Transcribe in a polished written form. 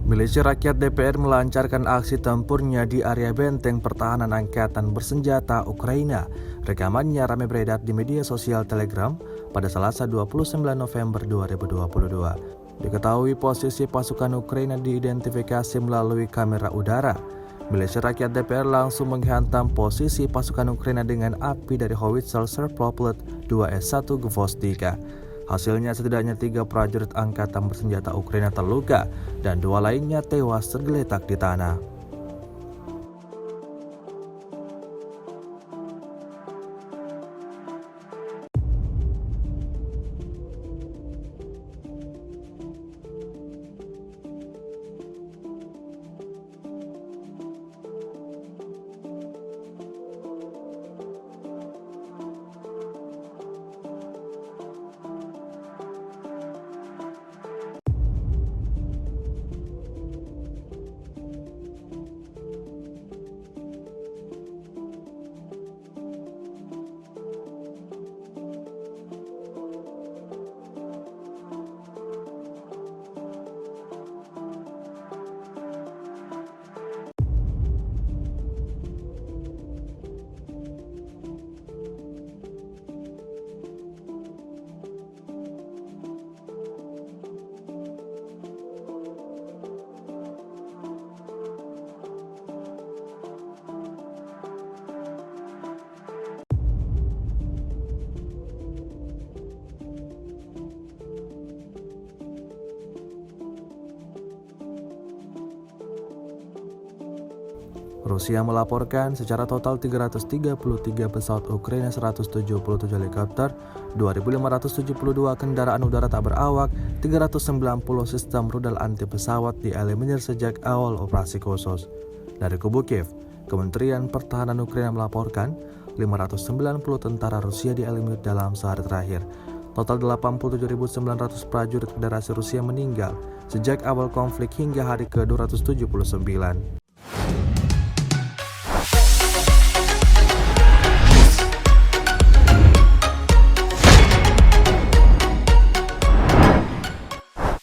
Milisi Rakyat DPR melancarkan aksi tempurnya di area benteng pertahanan angkatan bersenjata Ukraina. Rekamannya ramai beredar di media sosial Telegram pada Selasa 29 November 2022. Diketahui posisi pasukan Ukraina diidentifikasi melalui kamera udara. Milisi Rakyat DPR langsung menghantam posisi pasukan Ukraina dengan api dari howitzer Serproplet 2S1 Gvostika. Hasilnya setidaknya 3 prajurit angkatan bersenjata Ukraina terluka dan 2 lainnya tewas tergeletak di tanah. Rusia melaporkan secara total 333 pesawat Ukraina, 177 helikopter, 2.572 kendaraan udara tak berawak, 390 sistem rudal anti pesawat dieliminir sejak awal operasi khusus. Dari kubu Kiev, Kementerian Pertahanan Ukraina melaporkan 590 tentara Rusia dieliminir dalam sehari terakhir. Total 87.900 prajurit Federasi Rusia meninggal sejak awal konflik hingga hari ke-279.